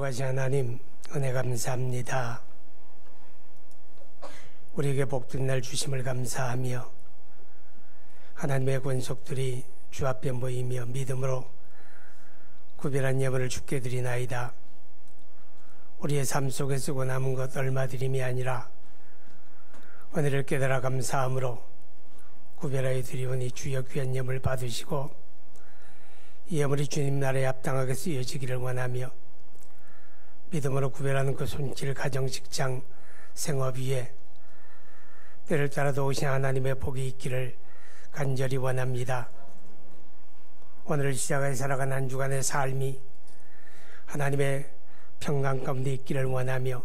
거룩하신 하나님, 은혜 감사합니다. 우리에게 복된 날 주심을 감사하며 하나님의 권속들이 주 앞에 모이며 믿음으로 구별한 예물을 주께 드리나이다. 우리의 삶 속에 쓰고 남은 것 얼마 드림이 아니라 은혜를 깨달아 감사함으로 구별하여 드리오니 주여 귀한 예물 받으시고 이 예물이 주님 나라에 합당하게 쓰여지기를 원하며 믿음으로 구별하는 그 손길, 가정, 직장, 생업 위에 때를 따라 도우신 하나님의 복이 있기를 간절히 원합니다. 오늘을 시작하여 살아간 한 주간의 삶이 하나님의 평강 가운데 있기를 원하며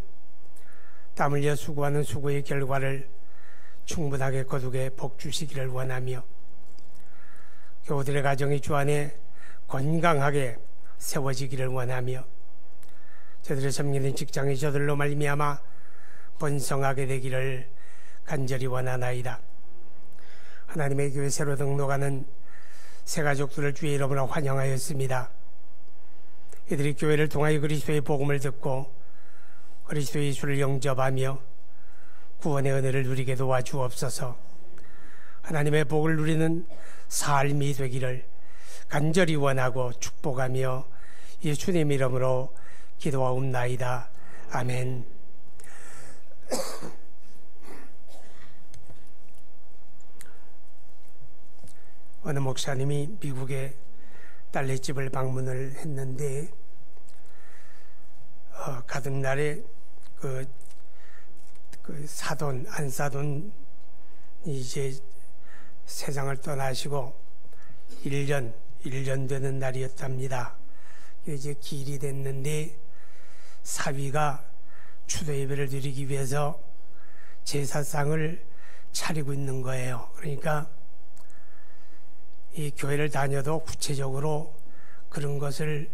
땀 흘려 수고하는 수고의 결과를 충분하게 거두게 복 주시기를 원하며 교우들의 가정이 주 안에 건강하게 세워지기를 원하며 저들의 섬기는 직장이 저들로 말미암아 번성하게 되기를 간절히 원하나이다. 하나님의 교회 새로 등록하는 새 가족들을 주의 이름으로 환영하였습니다. 이들이 교회를 통하여 그리스도의 복음을 듣고 그리스도 예수를 영접하며 구원의 은혜를 누리게 도와주옵소서. 하나님의 복을 누리는 삶이 되기를 간절히 원하고 축복하며 예수님 이름으로 기도하옵나이다. 아멘. 어느 목사님이 미국에 딸내집을 방문을 했는데 가던 날에 그 사돈 안사돈이 이제 세상을 떠나시고 1년 되는 날이었답니다. 이제 기일이 됐는데 사위가 추도 예배를 드리기 위해서 제사상을 차리고 있는 거예요. 그러니까 이 교회를 다녀도 구체적으로 그런 것을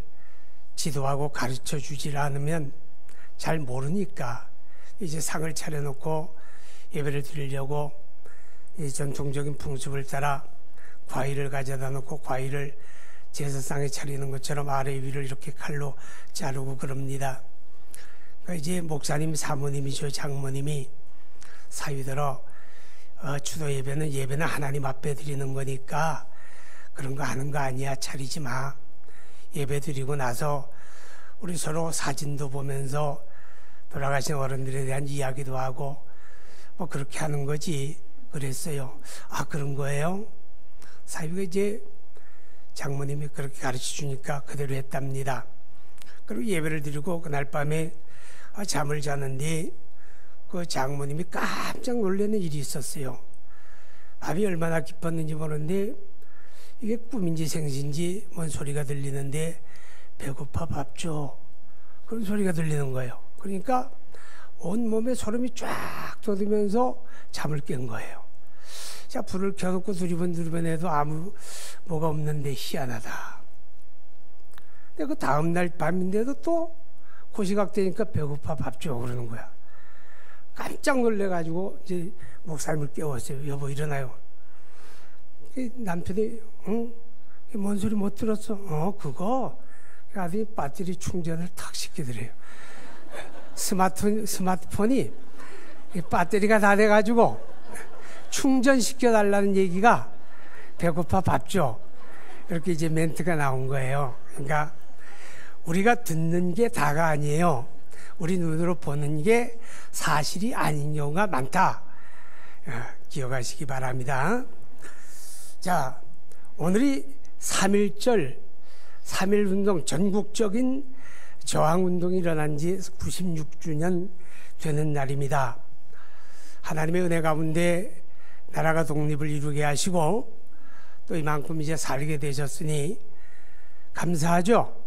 지도하고 가르쳐 주질 않으면 잘 모르니까 이제 상을 차려놓고 예배를 드리려고 이 전통적인 풍습을 따라 과일을 가져다 놓고 과일을 제사상에 차리는 것처럼 아래 위를 이렇게 칼로 자르고 그럽니다. 그러니까 이제 목사님 사모님이죠. 장모님이 사위들어 추도 예배는 하나님 앞에 드리는 거니까 그런 거 하는 거 아니야. 차리지 마. 예배 드리고 나서 우리 서로 사진도 보면서 돌아가신 어른들에 대한 이야기도 하고 뭐 그렇게 하는 거지. 그랬어요. 아, 그런 거예요? 사위가 이제 장모님이 그렇게 가르쳐 주니까 그대로 했답니다. 그리고 예배를 드리고 그날 밤에 잠을 자는데 그 장모님이 깜짝 놀라는 일이 있었어요. 밤이 얼마나 깊었는지 모르는데 이게 꿈인지 생신지 뭔 소리가 들리는데 배고파 밥 줘. 그런 소리가 들리는 거예요. 그러니까 온몸에 소름이 쫙 돋으면서 잠을 깬 거예요. 자, 불을 켜놓고 두리번 해도 아무 뭐가 없는데 희한하다. 근데 그 다음날 밤인데도 또 그 시각 되니까 배고파 밥 줘 그러는 거야. 깜짝 놀래가지고 이제 목사님을 깨웠어요. 여보 일어나요. 남편이 응? 뭔 소리 못 들었어? 그거 아들이 배터리 충전을 탁 시키더래요. 스마트폰이 배터리가 다 돼가지고 충전시켜달라는 얘기가 배고파 밥 줘. 이렇게 이제 멘트가 나온 거예요. 그러니까 우리가 듣는 게 다가 아니에요. 우리 눈으로 보는 게 사실이 아닌 경우가 많다. 기억하시기 바랍니다. 자, 오늘이 3.1절 3.1운동 전국적인 저항운동이 일어난 지 96주년 되는 날입니다. 하나님의 은혜 가운데 나라가 독립을 이루게 하시고 또 이만큼 이제 살게 되셨으니 감사하죠.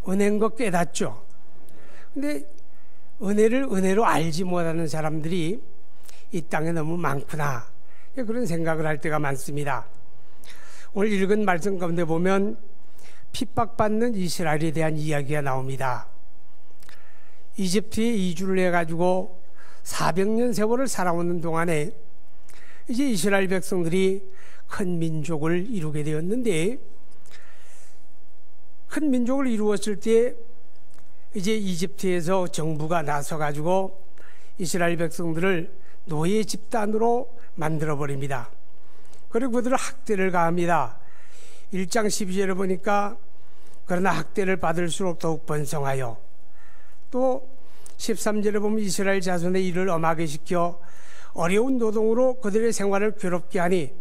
은혜인 거 깨닫죠. 근데 은혜를 은혜로 알지 못하는 사람들이 이 땅에 너무 많구나. 그런 생각을 할 때가 많습니다. 오늘 읽은 말씀 가운데 보면 핍박받는 이스라엘에 대한 이야기가 나옵니다. 이집트에 이주를 해가지고 400년 세월을 살아오는 동안에 이제 이스라엘 백성들이 큰 민족을 이루게 되었는데 큰 민족을 이루었을 때 이제 이집트에서 정부가 나서가지고 이스라엘 백성들을 노예 집단으로 만들어버립니다. 그리고 그들을 학대를 가합니다. 1장 12절에 보니까 그러나 학대를 받을수록 더욱 번성하여, 또 13절에 보면 이스라엘 자손의 일을 엄하게 시켜 어려운 노동으로 그들의 생활을 괴롭게 하니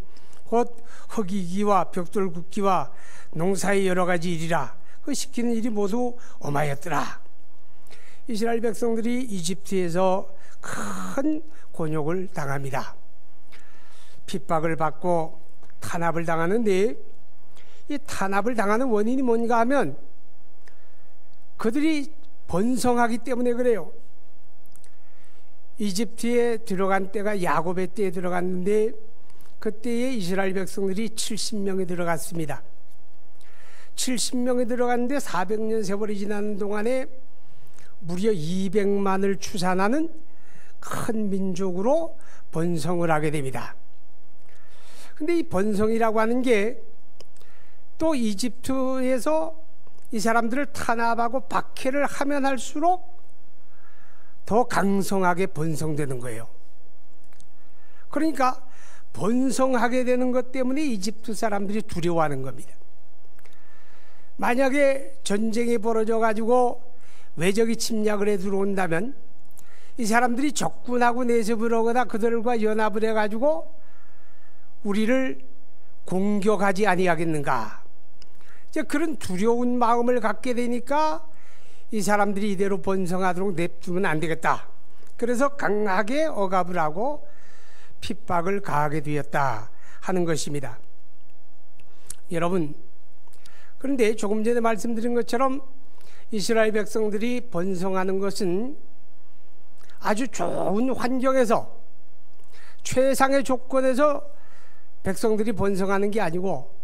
곧 흙이기와 벽돌 굽기와 농사의 여러 가지 일이라. 그 시키는 일이 모두 엄하였더라. 이스라엘 백성들이 이집트에서 큰 곤욕을 당합니다. 핍박을 받고 탄압을 당하는데, 이 탄압을 당하는 원인이 뭔가 하면 그들이 번성하기 때문에 그래요. 이집트에 들어간 때가 야곱의 때에 들어갔는데, 그때에 이스라엘 백성들이 70명이 들어갔습니다. 70명이 들어갔는데 400년 세월이 지나는 동안에 무려 200만을 추산하는 큰 민족으로 번성을 하게 됩니다. 근데 이 번성이라고 하는 게 또 이집트에서 이 사람들을 탄압하고 박해를 하면 할수록 더 강성하게 번성되는 거예요. 그러니까 번성하게 되는 것 때문에 이집트 사람들이 두려워하는 겁니다. 만약에 전쟁이 벌어져 가지고 외적이 침략을 해 들어온다면 이 사람들이 적군하고 내습을 하거나 그들과 연합을 해 가지고 우리를 공격하지 아니하겠는가, 이제 그런 두려운 마음을 갖게 되니까 이 사람들이 이대로 번성하도록 냅두면 안 되겠다. 그래서 강하게 억압을 하고 핍박을 가하게 되었다 하는 것입니다. 여러분, 그런데 조금 전에 말씀드린 것처럼 이스라엘 백성들이 번성하는 것은 아주 좋은 환경에서, 최상의 조건에서 백성들이 번성하는 게 아니고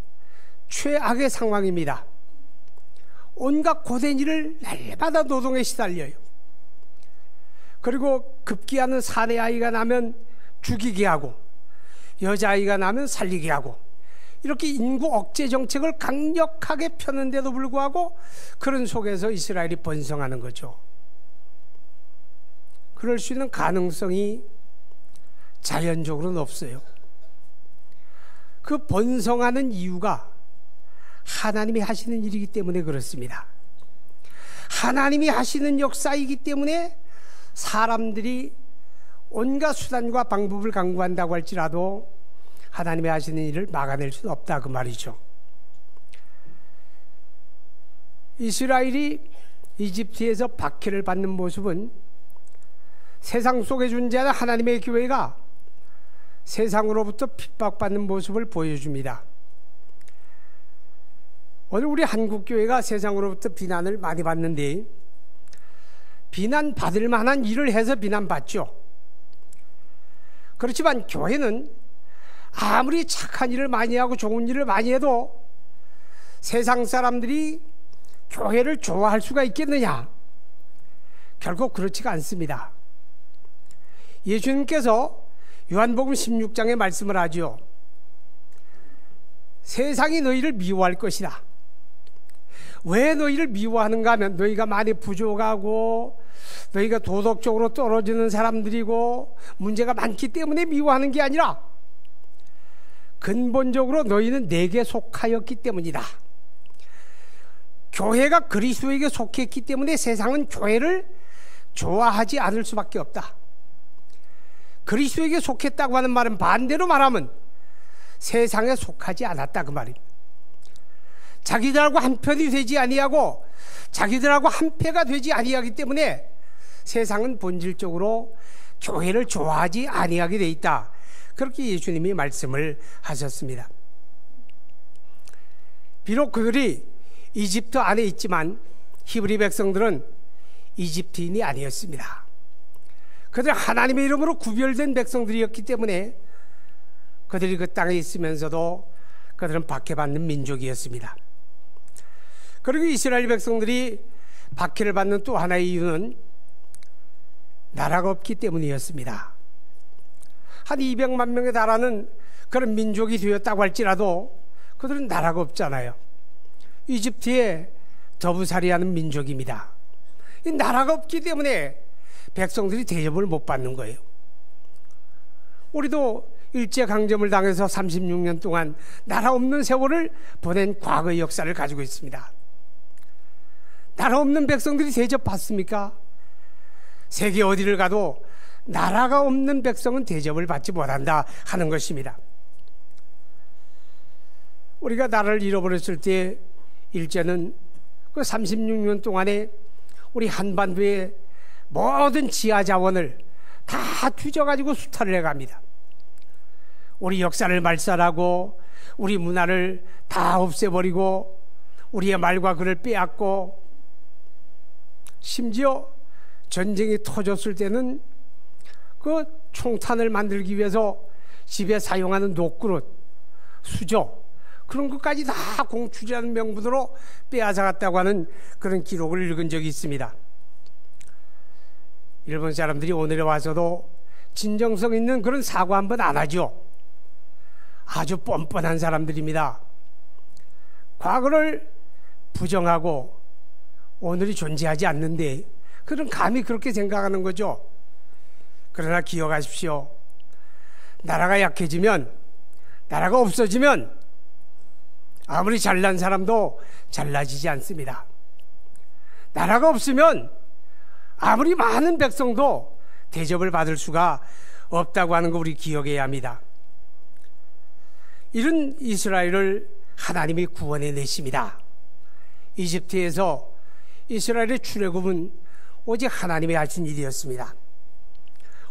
최악의 상황입니다. 온갖 고된 일을 날마다 노동에 시달려요. 그리고 급기야는 사내 아이가 나면 죽이게 하고, 여자아이가 나면 살리게 하고, 이렇게 인구 억제 정책을 강력하게 펴는데도 불구하고 그런 속에서 이스라엘이 번성하는 거죠. 그럴 수 있는 가능성이 자연적으로는 없어요. 그 번성하는 이유가 하나님이 하시는 일이기 때문에 그렇습니다. 하나님이 하시는 역사이기 때문에 사람들이 온갖 수단과 방법을 강구한다고 할지라도 하나님이 하시는 일을 막아낼 수는 없다, 그 말이죠. 이스라엘이 이집트에서 박해를 받는 모습은 세상 속에 존재하는 하나님의 교회가 세상으로부터 핍박받는 모습을 보여줍니다. 오늘 우리 한국교회가 세상으로부터 비난을 많이 받는데, 비난받을 만한 일을 해서 비난받죠. 그렇지만 교회는 아무리 착한 일을 많이 하고 좋은 일을 많이 해도 세상 사람들이 교회를 좋아할 수가 있겠느냐? 결국 그렇지가 않습니다. 예수님께서 요한복음 16장에 말씀을 하죠. 세상이 너희를 미워할 것이다. 왜 너희를 미워하는가 하면 너희가 많이 부족하고 너희가 도덕적으로 떨어지는 사람들이고 문제가 많기 때문에 미워하는 게 아니라 근본적으로 너희는 내게 속하였기 때문이다. 교회가 그리스도에게 속했기 때문에 세상은 교회를 좋아하지 않을 수밖에 없다. 그리스도에게 속했다고 하는 말은 반대로 말하면 세상에 속하지 않았다, 그 말입니다. 자기들하고 한편이 되지 아니하고 자기들하고 한패가 되지 아니하기 때문에 세상은 본질적으로 교회를 좋아하지 아니하게 돼 있다. 그렇게 예수님이 말씀을 하셨습니다. 비록 그들이 이집트 안에 있지만 히브리 백성들은 이집트인이 아니었습니다. 그들 하나님의 이름으로 구별된 백성들이었기 때문에 그들이 그 땅에 있으면서도 그들은 박해받는 민족이었습니다. 그리고 이스라엘 백성들이 박해를 받는 또 하나의 이유는 나라가 없기 때문이었습니다. 한 200만 명에 달하는 그런 민족이 되었다고 할지라도 그들은 나라가 없잖아요. 이집트에 더부살이하는 민족입니다. 이 나라가 없기 때문에 백성들이 대접을 못 받는 거예요. 우리도 일제강점을 당해서 36년 동안 나라 없는 세월을 보낸 과거의 역사를 가지고 있습니다. 나라 없는 백성들이 대접받습니까? 세계 어디를 가도 나라가 없는 백성은 대접을 받지 못한다 하는 것입니다. 우리가 나라를 잃어버렸을 때 일제는 그 36년 동안에 우리 한반도의 모든 지하 자원을 다 뒤져가지고 수탈을 해갑니다. 우리 역사를 말살하고 우리 문화를 다 없애버리고 우리의 말과 글을 빼앗고, 심지어 전쟁이 터졌을 때는 그 총탄을 만들기 위해서 집에 사용하는 녹그릇, 수저, 그런 것까지 다 공출이라는 명분으로 빼앗아갔다고 하는 그런 기록을 읽은 적이 있습니다. 일본 사람들이 오늘에 와서도 진정성 있는 그런 사과 한번 안 하죠. 아주 뻔뻔한 사람들입니다. 과거를 부정하고 오늘이 존재하지 않는데 그런 감히 그렇게 생각하는 거죠. 그러나 기억하십시오. 나라가 약해지면, 나라가 없어지면 아무리 잘난 사람도 잘나지지 않습니다. 나라가 없으면 아무리 많은 백성도 대접을 받을 수가 없다고 하는 거 우리 기억해야 합니다. 이런 이스라엘을 하나님이 구원해 내십니다. 이집트에서 이스라엘의 출애굽은 오직 하나님이 하신 일이었습니다.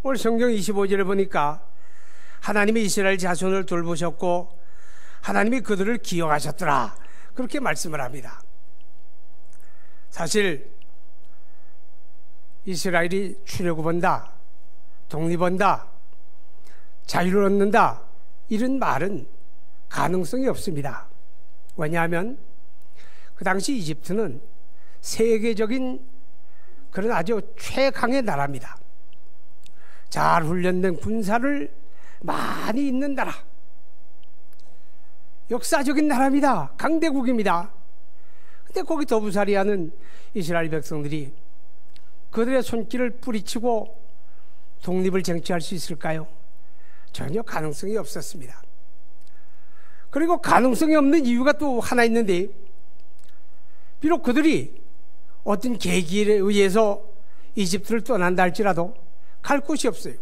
오늘 성경 25절을 보니까 하나님이 이스라엘 자손을 돌보셨고 하나님이 그들을 기억하셨더라, 그렇게 말씀을 합니다. 사실 이스라엘이 출애굽한다, 독립한다, 자유를 얻는다, 이런 말은 가능성이 없습니다. 왜냐하면 그 당시 이집트는 세계적인 그런 아주 최강의 나라입니다. 잘 훈련된 군사를 많이 있는 나라, 역사적인 나라입니다. 강대국입니다. 근데 거기 더부살이하는 이스라엘 백성들이 그들의 손길을 뿌리치고 독립을 쟁취할 수 있을까요? 전혀 가능성이 없었습니다. 그리고 가능성이 없는 이유가 또 하나 있는데, 비록 그들이 어떤 계기에 의해서 이집트를 떠난다 할지라도 갈 곳이 없어요.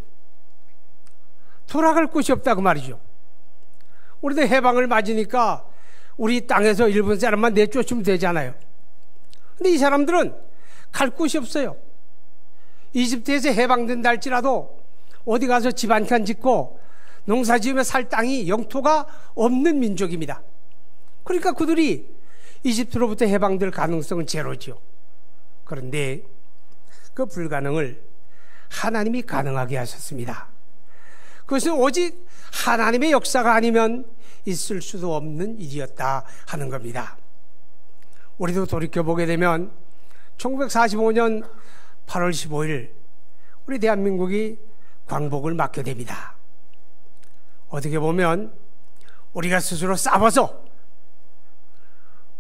돌아갈 곳이 없다고 말이죠. 우리도 해방을 맞으니까 우리 땅에서 일본 사람만 내쫓으면 되잖아요. 근데 이 사람들은 갈 곳이 없어요. 이집트에서 해방된다 할지라도 어디 가서 집 한 칸 짓고 농사 지으며 살 땅이, 영토가 없는 민족입니다. 그러니까 그들이 이집트로부터 해방될 가능성은 제로죠. 그런데 그 불가능을 하나님이 가능하게 하셨습니다. 그것은 오직 하나님의 역사가 아니면 있을 수도 없는 일이었다 하는 겁니다. 우리도 돌이켜보게 되면 1945년 8월 15일 우리 대한민국이 광복을 맞게 됩니다. 어떻게 보면 우리가 스스로 싸워서,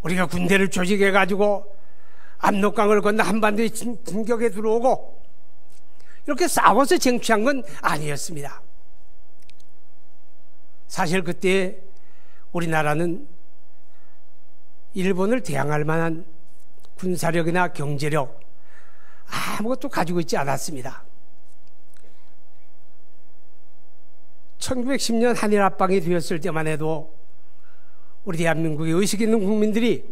우리가 군대를 조직해가지고 압록강을 건너 한반도에 진격에 들어오고 이렇게 싸워서 쟁취한 건 아니었습니다. 사실 그때 우리나라는 일본을 대항할 만한 군사력이나 경제력 아무것도 가지고 있지 않았습니다. 1910년 한일 합방이 되었을 때만 해도 우리 대한민국의 의식 있는 국민들이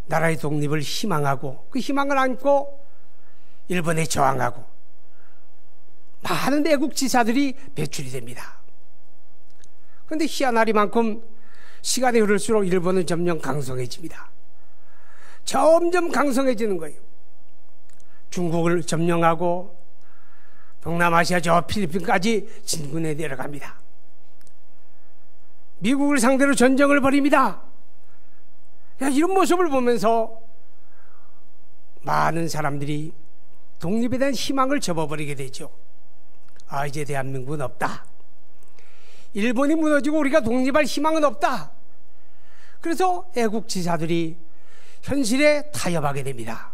나라의 독립을 희망하고 그 희망을 안고 일본에 저항하고 많은 애국지사들이 배출이 됩니다. 그런데 희한하리만큼 시간이 흐를수록 일본은 점점 강성해집니다. 점점 강성해지는 거예요. 중국을 점령하고 동남아시아 저 필리핀까지 진군해 내려갑니다. 미국을 상대로 전쟁을 벌입니다. 이런 모습을 보면서 많은 사람들이 독립에 대한 희망을 접어버리게 되죠. 아, 이제 대한민국은 없다. 일본이 무너지고 우리가 독립할 희망은 없다. 그래서 애국지사들이 현실에 타협하게 됩니다.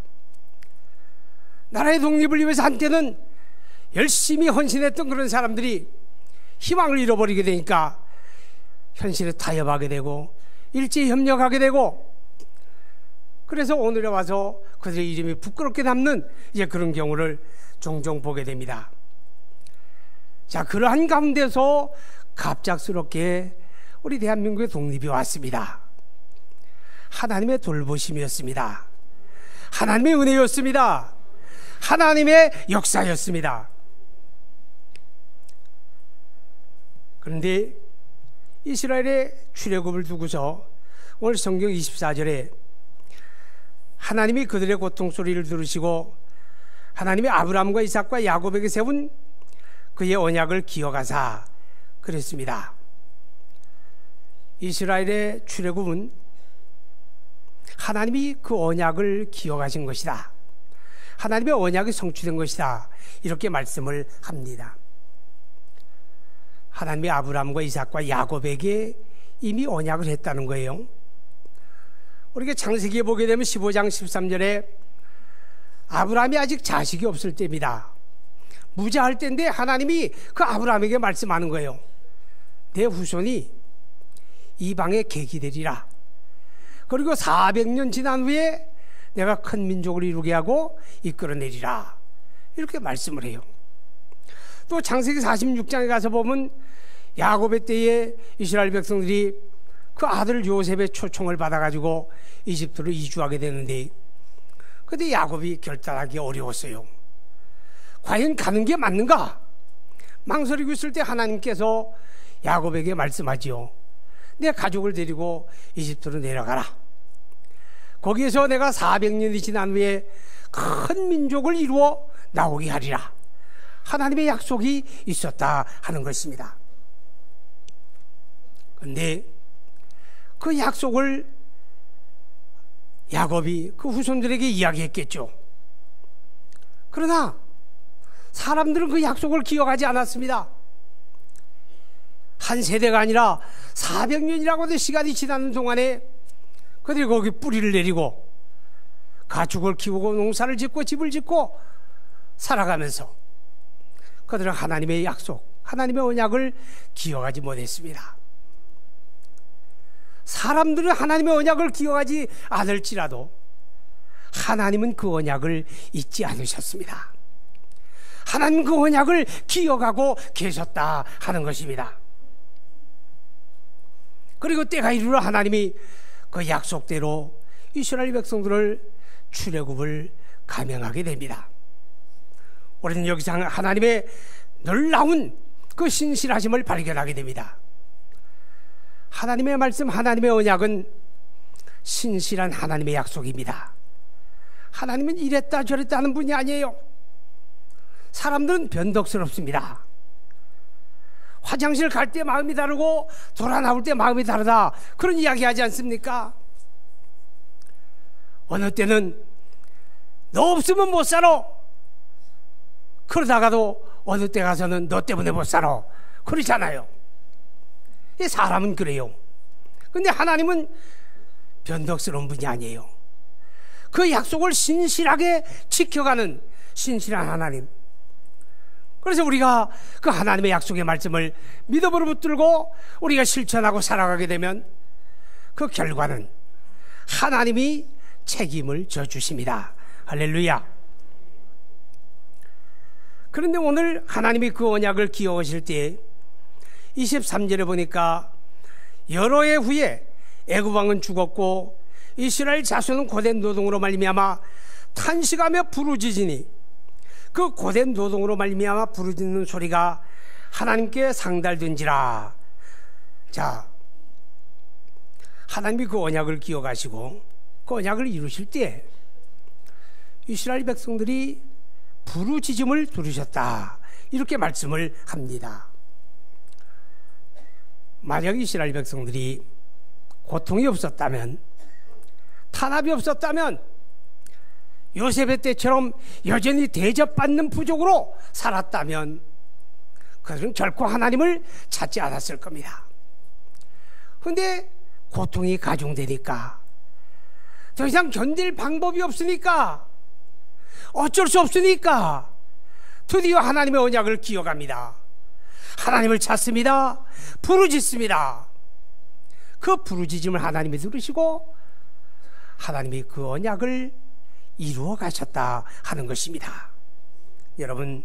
나라의 독립을 위해서 한때는 열심히 헌신했던 그런 사람들이 희망을 잃어버리게 되니까 현실에 타협하게 되고 일제히 협력하게 되고, 그래서 오늘에 와서 그들의 이름이 부끄럽게 남는 이제 그런 경우를 종종 보게 됩니다. 자, 그러한 가운데서 갑작스럽게 우리 대한민국의 독립이 왔습니다. 하나님의 돌보심이었습니다. 하나님의 은혜였습니다. 하나님의 역사였습니다. 그런데 이스라엘의 출애굽을 두고서 오늘 성경 24절에 하나님이 그들의 고통 소리를 들으시고 하나님이 아브라함과 이삭과 야곱에게 세운 그의 언약을 기억하사 그랬습니다. 이스라엘의 출애굽은 하나님이 그 언약을 기억하신 것이다, 하나님의 언약이 성취된 것이다, 이렇게 말씀을 합니다. 하나님이 아브라함과 이삭과 야곱에게 이미 언약을 했다는 거예요. 우리가 창세기에 보게 되면 15장 13절에 아브라함이 아직 자식이 없을 때입니다. 무자할 때인데 하나님이 그 아브라함에게 말씀하는 거예요. 내 후손이 이방의 객이 되리라. 그리고 400년 지난 후에 내가 큰 민족을 이루게 하고 이끌어내리라, 이렇게 말씀을 해요. 또 창세기 46장에 가서 보면 야곱의 때에 이스라엘 백성들이 그 아들 요셉의 초청을 받아가지고 이집트로 이주하게 되는데, 그때 야곱이 결단하기 어려웠어요. 과연 가는 게 맞는가? 망설이고 있을 때 하나님께서 야곱에게 말씀하지요. 내 가족을 데리고 이집트로 내려가라. 거기에서 내가 400년이 지난 후에 큰 민족을 이루어 나오게 하리라. 하나님의 약속이 있었다 하는 것입니다. 그런데 그 약속을 야곱이 그 후손들에게 이야기했겠죠. 그러나 사람들은 그 약속을 기억하지 않았습니다. 한 세대가 아니라 400년이라고 하는 시간이 지나는 동안에 그들이 거기 뿌리를 내리고 가축을 키우고 농사를 짓고 집을 짓고 살아가면서 그들은 하나님의 약속, 하나님의 언약을 기억하지 못했습니다. 사람들은 하나님의 언약을 기억하지 않을지라도 하나님은 그 언약을 잊지 않으셨습니다. 하나님 그 언약을 기억하고 계셨다 하는 것입니다. 그리고 때가 이르러 하나님이 그 약속대로 이스라엘 백성들을 출애굽을 감행하게 됩니다. 우리는 여기서 하나님의 놀라운 그 신실하심을 발견하게 됩니다. 하나님의 말씀, 하나님의 언약은 신실한 하나님의 약속입니다. 하나님은 이랬다 저랬다 하는 분이 아니에요. 사람들은 변덕스럽습니다. 화장실 갈 때 마음이 다르고 돌아 나올 때 마음이 다르다, 그런 이야기 하지 않습니까? 어느 때는 너 없으면 못 살아, 그러다가도 어느 때 가서는 너 때문에 못 살아, 그러잖아요. 사람은 그래요. 근데 하나님은 변덕스러운 분이 아니에요. 그 약속을 신실하게 지켜가는 신실한 하나님. 그래서 우리가 그 하나님의 약속의 말씀을 믿음으로 붙들고 우리가 실천하고 살아가게 되면 그 결과는 하나님이 책임을 져주십니다. 할렐루야. 그런데 오늘 하나님이 그 언약을 기억하실 때 23절에 보니까 여러 해 후에 애굽 왕은 죽었고 이스라엘 자손은 고된 노동으로 말미암아 탄식하며 부르짖으니, 그 고된 노동으로 말미암아 부르짖는 소리가 하나님께 상달된지라. 자, 하나님이 그 언약을 기억하시고 그 언약을 이루실 때 이스라엘 백성들이 부르짖음을 들으셨다, 이렇게 말씀을 합니다. 만약 이스라엘 백성들이 고통이 없었다면, 탄압이 없었다면, 요셉의 때처럼 여전히 대접받는 부족으로 살았다면 그들은 결코 하나님을 찾지 않았을 겁니다. 그런데 고통이 가중되니까, 더 이상 견딜 방법이 없으니까 어쩔 수 없으니까 드디어 하나님의 언약을 기억합니다. 하나님을 찾습니다. 부르짖습니다. 그 부르짖음을 하나님이 들으시고 하나님이 그 언약을 이루어 가셨다 하는 것입니다. 여러분,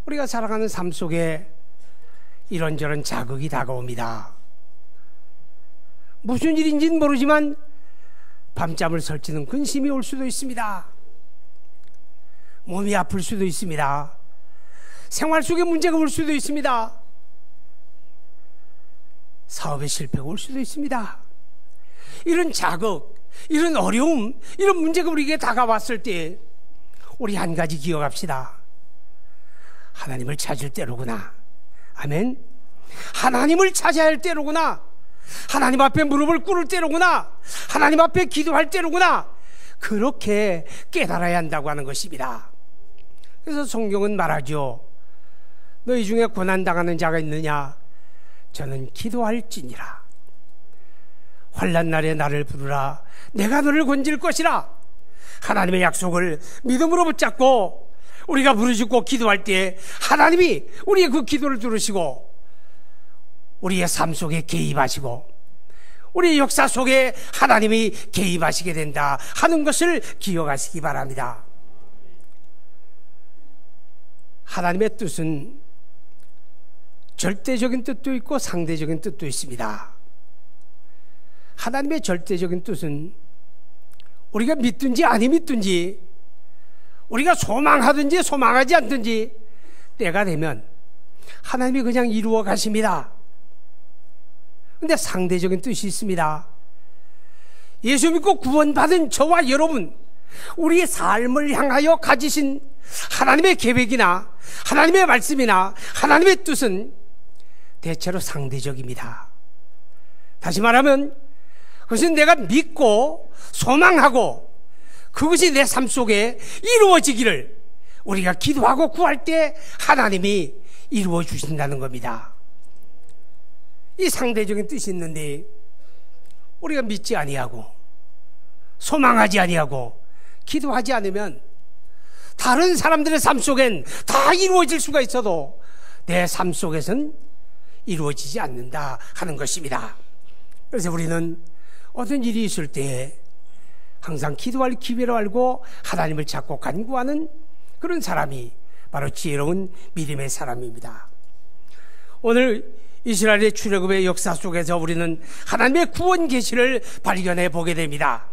우리가 살아가는 삶 속에 이런저런 자극이 다가옵니다. 무슨 일인지는 모르지만 밤잠을 설치는 근심이 올 수도 있습니다. 몸이 아플 수도 있습니다. 생활 속에 문제가 올 수도 있습니다. 사업에 실패가 올 수도 있습니다. 이런 자극, 이런 어려움, 이런 문제가 우리에게 다가왔을 때 우리 한 가지 기억합시다. 하나님을 찾을 때로구나. 아멘. 하나님을 찾아야 할 때로구나. 하나님 앞에 무릎을 꿇을 때로구나. 하나님 앞에 기도할 때로구나. 그렇게 깨달아야 한다고 하는 것입니다. 그래서 성경은 말하죠. 너희 중에 고난당하는 자가 있느냐? 저는 기도할지니라. 환난 날에 나를 부르라. 내가 너를 건질 것이라. 하나님의 약속을 믿음으로 붙잡고 우리가 부르짖고 기도할 때 하나님이 우리의 그 기도를 들으시고 우리의 삶 속에 개입하시고 우리의 역사 속에 하나님이 개입하시게 된다 하는 것을 기억하시기 바랍니다. 하나님의 뜻은 절대적인 뜻도 있고 상대적인 뜻도 있습니다. 하나님의 절대적인 뜻은 우리가 믿든지 아니 믿든지 우리가 소망하든지 소망하지 않든지 때가 되면 하나님이 그냥 이루어 가십니다. 그런데 상대적인 뜻이 있습니다. 예수 믿고 구원받은 저와 여러분, 우리의 삶을 향하여 가지신 하나님의 계획이나 하나님의 말씀이나 하나님의 뜻은 대체로 상대적입니다. 다시 말하면 그것은 내가 믿고 소망하고 그것이 내 삶 속에 이루어지기를 우리가 기도하고 구할 때 하나님이 이루어 주신다는 겁니다. 이 상대적인 뜻이 있는데 우리가 믿지 아니하고 소망하지 아니하고 기도하지 않으면 다른 사람들의 삶 속엔 다 이루어질 수가 있어도 내 삶 속에서는 이루어지지 않는다 하는 것입니다. 그래서 우리는 어떤 일이 있을 때 항상 기도할 기회로 알고 하나님을 찾고 간구하는 그런 사람이 바로 지혜로운 믿음의 사람입니다. 오늘 이스라엘의 출애굽의 역사 속에서 우리는 하나님의 구원 계시를 발견해 보게 됩니다.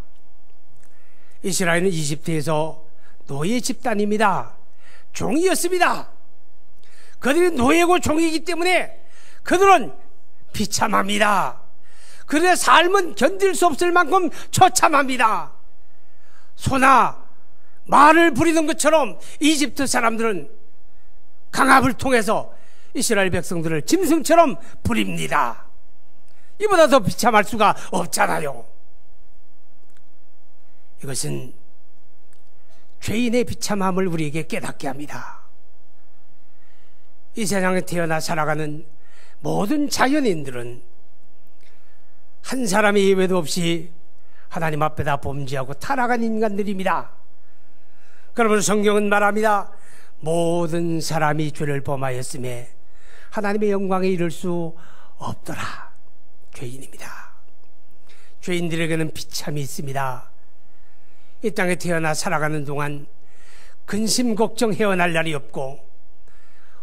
이스라엘은 이집트에서 노예 집단입니다. 종이었습니다. 그들이 노예고 종이기 때문에 그들은 비참합니다. 그들의 삶은 견딜 수 없을 만큼 처참합니다. 소나 말을 부리는 것처럼 이집트 사람들은 강압을 통해서 이스라엘 백성들을 짐승처럼 부립니다. 이보다 더 비참할 수가 없잖아요. 이것은 죄인의 비참함을 우리에게 깨닫게 합니다. 이 세상에 태어나 살아가는 모든 자연인들은 한 사람의 예외도 없이 하나님 앞에다 범죄하고 타락한 인간들입니다. 그러면 성경은 말합니다. 모든 사람이 죄를 범하였음에 하나님의 영광에 이를 수 없더라. 죄인입니다. 죄인들에게는 비참이 있습니다. 이 땅에 태어나 살아가는 동안 근심 걱정 헤어날 날이 없고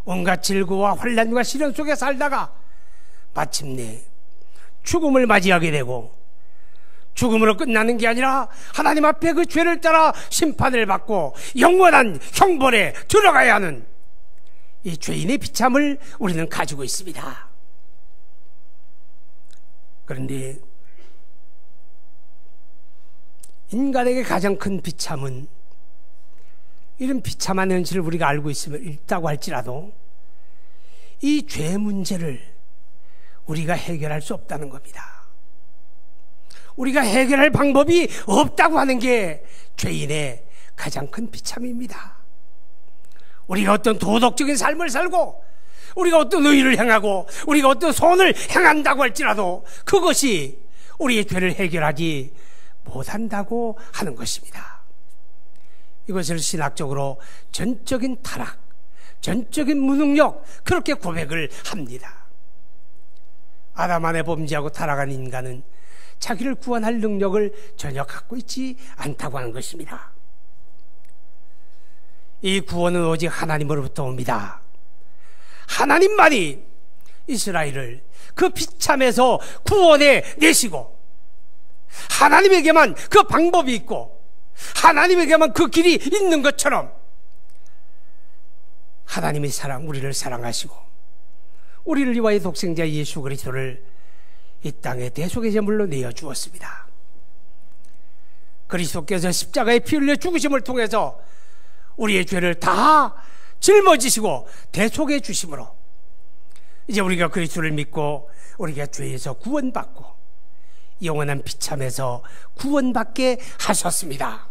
온갖 질고와 환난과 시련 속에 살다가 마침내 죽음을 맞이하게 되고 죽음으로 끝나는 게 아니라 하나님 앞에 그 죄를 따라 심판을 받고 영원한 형벌에 들어가야 하는 이 죄인의 비참을 우리는 가지고 있습니다. 그런데 인간에게 가장 큰 비참은 이런 비참한 현실을 우리가 알고 있다고 할지라도 이 죄 문제를 우리가 해결할 수 없다는 겁니다. 우리가 해결할 방법이 없다고 하는 게 죄인의 가장 큰 비참입니다. 우리가 어떤 도덕적인 삶을 살고 우리가 어떤 의를 행하고 우리가 어떤 선을 행한다고 할지라도 그것이 우리의 죄를 해결하지 못한다고 하는 것입니다. 이것을 신학적으로 전적인 타락, 전적인 무능력, 그렇게 고백을 합니다. 아담 안에 범죄하고 타락한 인간은 자기를 구원할 능력을 전혀 갖고 있지 않다고 하는 것입니다. 이 구원은 오직 하나님으로부터 옵니다. 하나님만이 이스라엘을 그 비참에서 구원해 내시고, 하나님에게만 그 방법이 있고 하나님에게만 그 길이 있는 것처럼 하나님이 우리를 사랑하시고 우리를 위하여 독생자 예수 그리스도를 이 땅에 대속의 제물로 내어주었습니다. 그리스도께서 십자가에 피 흘려 죽으심을 통해서 우리의 죄를 다 짊어지시고 대속해 주심으로 이제 우리가 그리스도를 믿고 우리가 죄에서 구원받고 영원한 비참에서 구원받게 하셨습니다.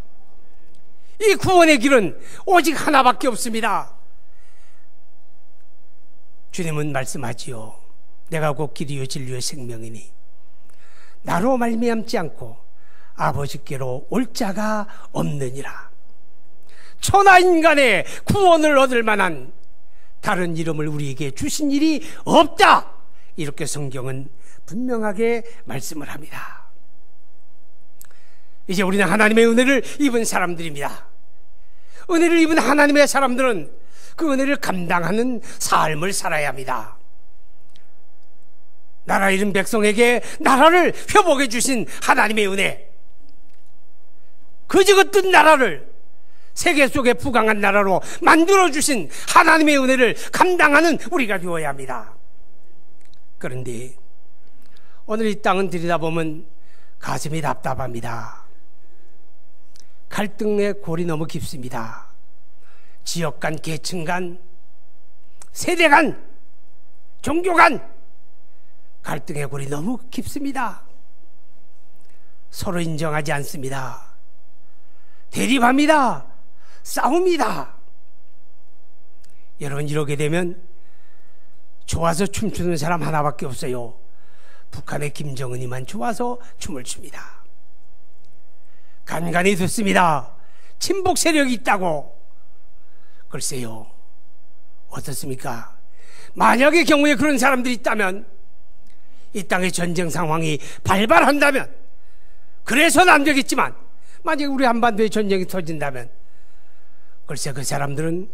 이 구원의 길은 오직 하나밖에 없습니다. 주님은 말씀하지요. 내가 곧 길이요 진리요 생명이니 나로 말미암지 않고 아버지께로 올 자가 없느니라. 천하 인간의 구원을 얻을 만한 다른 이름을 우리에게 주신 일이 없다. 이렇게 성경은 분명하게 말씀을 합니다. 이제 우리는 하나님의 은혜를 입은 사람들입니다. 은혜를 입은 하나님의 사람들은 그 은혜를 감당하는 삶을 살아야 합니다. 나라 잃은 백성에게 나라를 회복해 주신 하나님의 은혜, 그지같은 나라를 세계 속에 부강한 나라로 만들어주신 하나님의 은혜를 감당하는 우리가 되어야 합니다. 그런데 오늘 이 땅은 들여다보면 가슴이 답답합니다. 갈등의 골이 너무 깊습니다. 지역 간, 계층 간, 세대 간, 종교 간 갈등의 골이 너무 깊습니다. 서로 인정하지 않습니다. 대립합니다. 싸웁니다. 여러분, 이러게 되면 좋아서 춤추는 사람 하나밖에 없어요. 북한의 김정은이만 좋아서 춤을 춥니다. 간간히 듣습니다. 친북 세력이 있다고. 글쎄요, 어떻습니까? 만약의 경우에 그런 사람들이 있다면, 이 땅의 전쟁 상황이 발발한다면, 그래서는 안 되겠지만 만약에 우리 한반도에 전쟁이 터진다면 글쎄 그 사람들은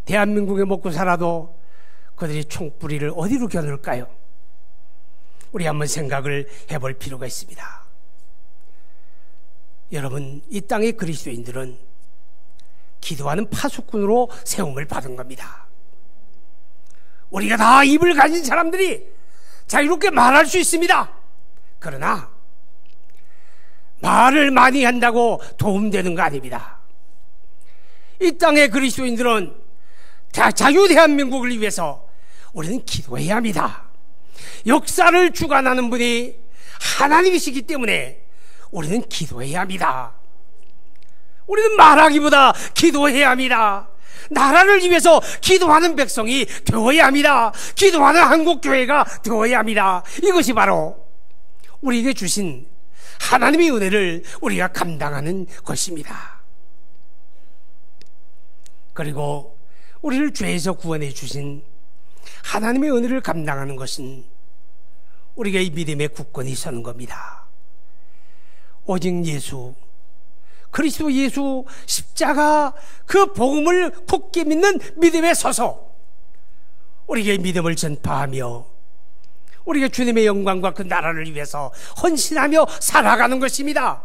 대한민국에 먹고 살아도 그들이 총뿌리를 어디로 겨눌까요? 우리 한번 생각을 해볼 필요가 있습니다. 여러분, 이 땅의 그리스도인들은 기도하는 파수꾼으로 세움을 받은 겁니다. 우리가 다 입을 가진 사람들이 자유롭게 말할 수 있습니다. 그러나 말을 많이 한다고 도움되는 거 아닙니다. 이 땅의 그리스도인들은 자유 대한민국을 위해서 우리는 기도해야 합니다. 역사를 주관하는 분이 하나님이시기 때문에 우리는 기도해야 합니다. 우리는 말하기보다 기도해야 합니다. 나라를 위해서 기도하는 백성이 되어야 합니다. 기도하는 한국교회가 되어야 합니다. 이것이 바로 우리에게 주신 하나님의 은혜를 우리가 감당하는 것입니다. 그리고 우리를 죄에서 구원해 주신 하나님의 은혜를 감당하는 것은 우리가 이 믿음의 굳건히 서는 겁니다. 오직 예수, 그리스도 예수 십자가 그 복음을 굳게 믿는 믿음에 서서 우리가 믿음을 전파하며 우리가 주님의 영광과 그 나라를 위해서 헌신하며 살아가는 것입니다.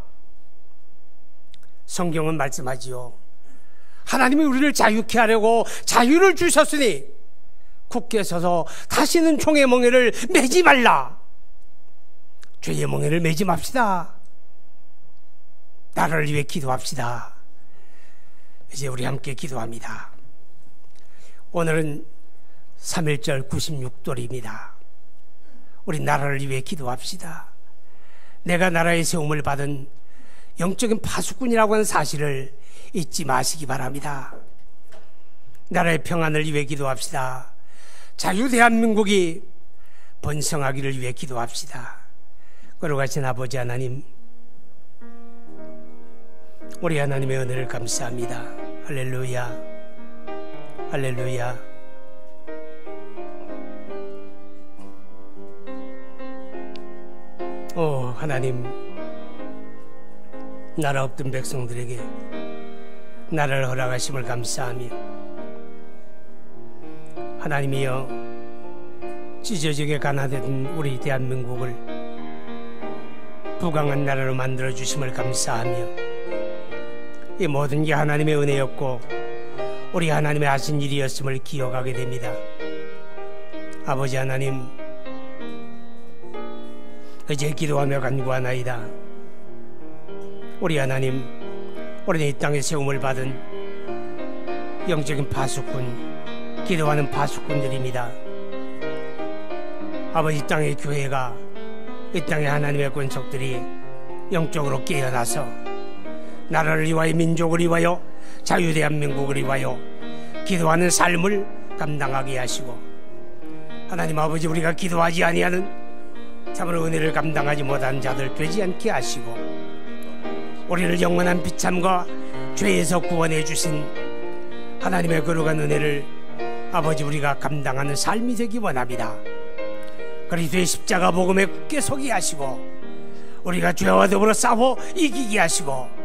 성경은 말씀하지요. 하나님이 우리를 자유케 하려고 자유를 주셨으니 굳게 서서 다시는 종의 멍에를 매지 말라. 죄의 멍에를 매지 맙시다. 나라를 위해 기도합시다. 이제 우리 함께 기도합니다. 오늘은 3.1절 96돌입니다. 우리 나라를 위해 기도합시다. 내가 나라의 세움을 받은 영적인 파수꾼이라고 하는 사실을 잊지 마시기 바랍니다. 나라의 평안을 위해 기도합시다. 자유 대한민국이 번성하기를 위해 기도합시다. 거룩하신 아버지 하나님, 우리 하나님의 은혜를 감사합니다. 할렐루야, 할렐루야. 오 하나님, 나라 없던 백성들에게 나라를 허락하심을 감사하며, 하나님이여 찢어지게 가난했던 우리 대한민국을 부강한 나라로 만들어주심을 감사하며, 이 모든 게 하나님의 은혜였고 우리 하나님의 하신 일이었음을 기억하게 됩니다. 아버지 하나님, 이제 기도하며 간구하나이다. 우리 하나님, 우리는 이 땅에 세움을 받은 영적인 파수꾼, 기도하는 파수꾼들입니다. 아버지, 이 땅의 교회가, 이 땅의 하나님의 권속들이 영적으로 깨어나서 나라를 위하여, 민족을 위하여, 자유대한민국을 위하여 기도하는 삶을 감당하게 하시고, 하나님 아버지, 우리가 기도하지 아니하는 참으로 은혜를 감당하지 못한 자들 되지 않게 하시고, 우리를 영원한 비참과 죄에서 구원해 주신 하나님의 거룩한 은혜를 아버지 우리가 감당하는 삶이 되기 원합니다. 그리스도의 십자가 복음에 굳게 서게 하시고, 우리가 죄와 더불어 싸워 이기게 하시고,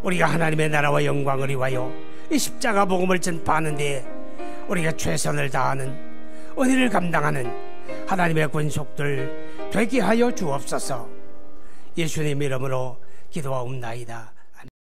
우리가 하나님의 나라와 영광을 위하여 이 십자가 복음을 전파하는 데 우리가 최선을 다하는 은혜를 감당하는 하나님의 권속들 되게 하여 주옵소서. 예수님 이름으로 기도하옵나이다.